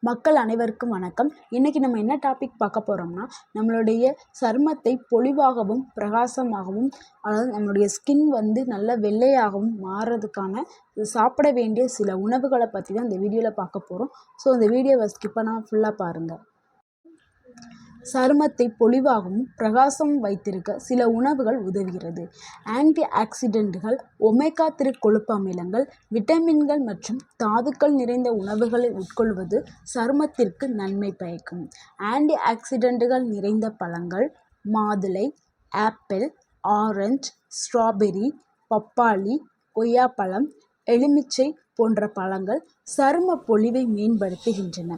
மக்கள் அனைவருக்கும் வணக்கம். இன்றைக்கி நம்ம என்ன டாபிக் பார்க்க போகிறோம்னா, நம்மளுடைய சருமத்தை பொலிவாகவும் பிரகாசமாகவும், அதாவது நம்மளுடைய ஸ்கின் நல்ல வெள்ளையாகவும் மாறுறதுக்கான சாப்பிட வேண்டிய சில உணவுகளை பற்றி தான் இந்த வீடியோவில் பார்க்க போகிறோம். ஸோ இந்த வீடியோவை ஸ்கிப் பண்ணாமல் ஃபுல்லாக பாருங்கள். சருமத்தை பொலிவாகவும் பிரகாசம் வைத்திருக்க சில உணவுகள் உதவுகிறது. ஆன்டி ஆக்சிடென்ட்கள், ஒமேகா 3 கொழுப்பு அமிலங்கள், விட்டமின்கள் மற்றும் தாதுக்கள் நிறைந்த உணவுகளை உட்கொள்வது சருமத்திற்கு நன்மை பயக்கும். ஆன்டி ஆக்சிடென்ட்கள் நிறைந்த பழங்கள் மாதுளை, ஆப்பிள், ஆரஞ்சு, ஸ்ட்ராபெர்ரி, பப்பாளி, கொய்யாப்பழம், எலுமிச்சை போன்ற பழங்கள் சரும பொலிவை மேம்படுத்துகின்றன.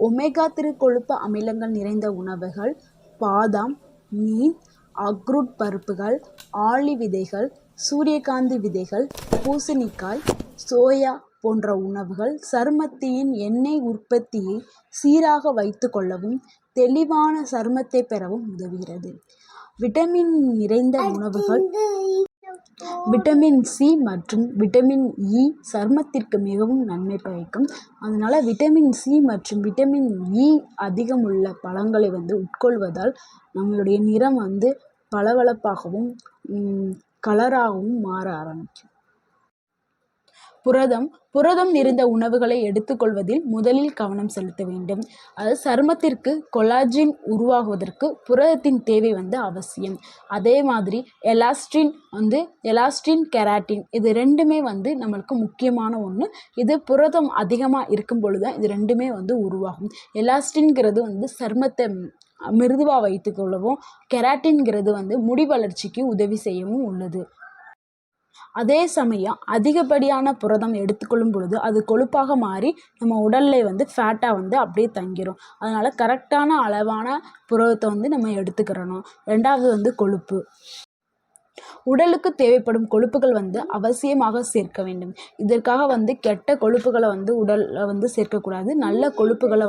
ஒமேகா 3 கொழுப்பு அமிலங்கள் நிறைந்த உணவுகள் பாதாம், மீன், அக்ரூட் பருப்புகள், ஆளி விதைகள், சூரியகாந்தி விதைகள், பூசணிக்காய், சோயா போன்ற உணவுகள் சருமத்தின் எண்ணெய் உற்பத்தியை சீராக வைத்து கொள்ளவும் தெளிவான சருமத்தை பெறவும் உதவுகிறது. விட்டமின் நிறைந்த உணவுகள் விட்டமின் சி மற்றும் விட்டமின் இ சருமத்திற்கு மிகவும் நன்மை பயக்கும். அதனால் விட்டமின் சி மற்றும் விட்டமின் இ அதிகமுள்ள பழங்களை உட்கொள்வதால் நம்மளுடைய நிறம் பளபளப்பாகவும் கலராகவும் மாற ஆரம்பிக்கும். புரதம் நிறைந்த உணவுகளை எடுத்துக்கொள்வதில் முதலில் கவனம் செலுத்த வேண்டும். அதாவது சருமத்திற்கு கொலாஜின் உருவாகுவதற்கு புரதத்தின் தேவை அவசியம். அதே மாதிரி எலாஸ்டின் கெராட்டின் இது ரெண்டுமே நம்மளுக்கு முக்கியமான ஒன்று. இது புரதம் அதிகமாக இருக்கும் பொழுது தான் இது ரெண்டுமே உருவாகும். எலாஸ்டின்கிறது சருமத்தை மிருதுவாக வைத்துக்கொள்ளவும், கெராட்டின்கிறது முடி வளர்ச்சிக்கு உதவி செய்யவும் உள்ளது. அதே சமயம் அதிகப்படியான புரதம் எடுத்துக்கொள்ளும் பொழுது அது கொழுப்பாக மாறி நம்ம உடலில் ஃபேட்டாக அப்படியே தங்கிடும். அதனால் கரெக்டான அளவான புரதத்தை நம்ம எடுத்துக்கிறணும். ரெண்டாவது கொழுப்பு. உடலுக்கு தேவைப்படும் கொழுப்புகள் அவசியமாக சேர்க்க வேண்டும். இதற்காக கெட்ட கொழுப்புகளை உடலில் சேர்க்கக்கூடாது. நல்ல கொழுப்புகளை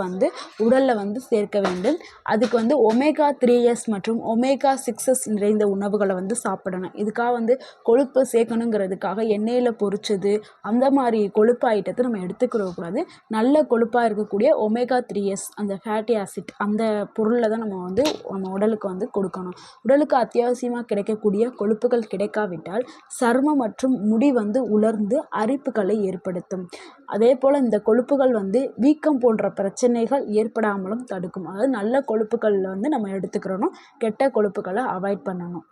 உடலில் சேர்க்க வேண்டும். அதுக்கு ஒமேகா 3s மற்றும் ஒமேகா 6s நிறைந்த உணவுகளை சாப்பிடணும். இதுக்காக கொழுப்பு சேர்க்கணுங்கிறதுக்காக எண்ணெயில் பொரிச்சது அந்த மாதிரி கொழுப்பு ஐட்டத்தை நம்ம எடுத்துக்கூடாது. நல்ல கொழுப்பாக இருக்கக்கூடிய ஒமேகா 3s அந்த ஃபேட்டி ஆசிட் அந்த பொருளில் தான் நம்ம உடலுக்கு கொடுக்கணும். உடலுக்கு அத்தியாவசியமாக கிடைக்கக்கூடிய கொழுப்புகள் கிடைக்காவிட்டால் சருமம் மற்றும் முடி உலர்ந்து அரிப்புகளை ஏற்படுத்தும். அதே போல் இந்த கொழுப்புகள் வீக்கம் போன்ற பிரச்சனைகள் ஏற்படாமலும் தடுக்கும். அதாவது நல்ல கொழுப்புகள் நம்ம எடுத்துக்கிறணும். கெட்ட கொழுப்புகளை அவாய்ட் பண்ணணும்.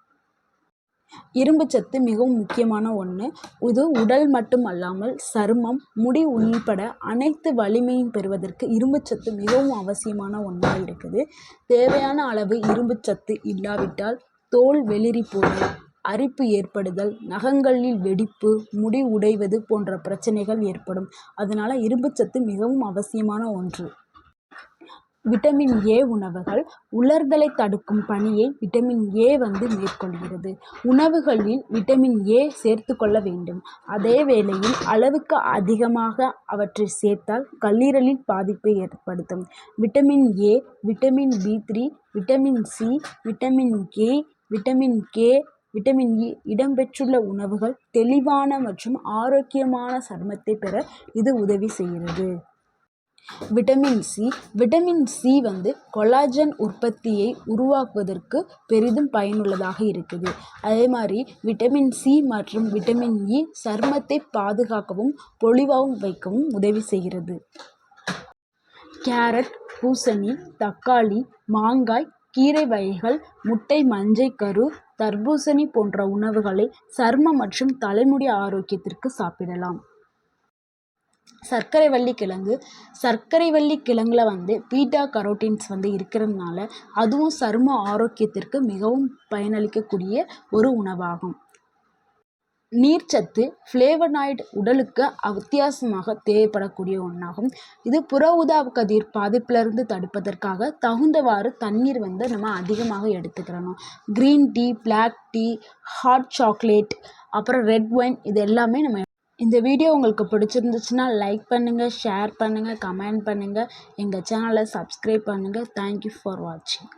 இரும்பு சத்து மிகவும் முக்கியமான ஒன்று. இது உடல் மட்டும் அல்லாமல் சருமம், முடி உள்பட அனைத்து வலிமையும் பெறுவதற்கு இரும்பு சத்து மிகவும் அவசியமான ஒன்றாக இருக்குது. தேவையான அளவு இரும்பு சத்து இல்லாவிட்டால் தோல் வெளிரி போதல், அரிப்பு ஏற்படுதல், நகங்களில் வெடிப்பு, முடி உடைவது போன்ற பிரச்சனைகள் ஏற்படும். அதனால் இரும்புச்சத்து மிகவும் அவசியமான ஒன்று. விட்டமின் ஏ உணவுகள் உலர்தலை தடுக்கும் பணியை விட்டமின் ஏ மேற்கொள்கிறது. உணவுகளில் விட்டமின் ஏ சேர்த்து கொள்ள வேண்டும். அதே வேளையில் அளவுக்கு அதிகமாக அவற்றை சேர்த்தால் கல்லீரலில் பாதிப்பை ஏற்படுத்தும். Vitamin A, vitamin B3, vitamin C, vitamin K, vitamin K, vitamin E இடம்பெற்றுள்ள உணவுகள் தெளிவான மற்றும் ஆரோக்கியமான சருமத்தை பெற இது உதவி செய்கிறது. விட்டமின் சி கொலாஜன் உற்பத்தியை உருவாக்குவதற்கு பெரிதும் பயனுள்ளதாக இருக்குது. அதே மாதிரி விட்டமின் சி மற்றும் விட்டமின் இ சருமத்தை பாதுகாக்கவும் பொலிவாகவும் வைக்கவும் உதவி செய்கிறது. கேரட், பூசணி, தக்காளி, மாங்காய், கீரை வகைகள், முட்டை மஞ்சைக்கரு, தர்பூசணி போன்ற உணவுகளை சருமம் மற்றும் தலைமுடி ஆரோக்கியத்திற்கு சாப்பிடலாம். சர்க்கரை வள்ளி கிழங்குல பீட்டா கரோட்டின்ஸ் இருக்கிறதுனால அதுவும் சரும ஆரோக்கியத்திற்கு மிகவும் பயனளிக்கக்கூடிய ஒரு உணவாகும். நீர்ச்சத்து, ஃப்ளேவனாய்டு உடலுக்கு அத்தியாவசியமாக தேவைப்படக்கூடிய ஒன்றாகும். இது புற ஊதா கதிர் பாதிப்பிலிருந்து தடுப்பதற்காக தகுந்தவாறு தண்ணீர் நம்ம அதிகமாக எடுத்துக்கிறணும். Green tea, black tea, hot chocolate, அப்புறம் ரெட் ஒயின் இது எல்லாமே நம்ம. இந்த வீடியோ உங்களுக்கு பிடிச்சிருந்துச்சுன்னா லைக் பண்ணுங்கள், ஷேர் பண்ணுங்கள், கமெண்ட் பண்ணுங்கள், எங்கள் சேனலை சப்ஸ்கிரைப் பண்ணுங்கள். தேங்க்யூ ஃபார் வாட்சிங்.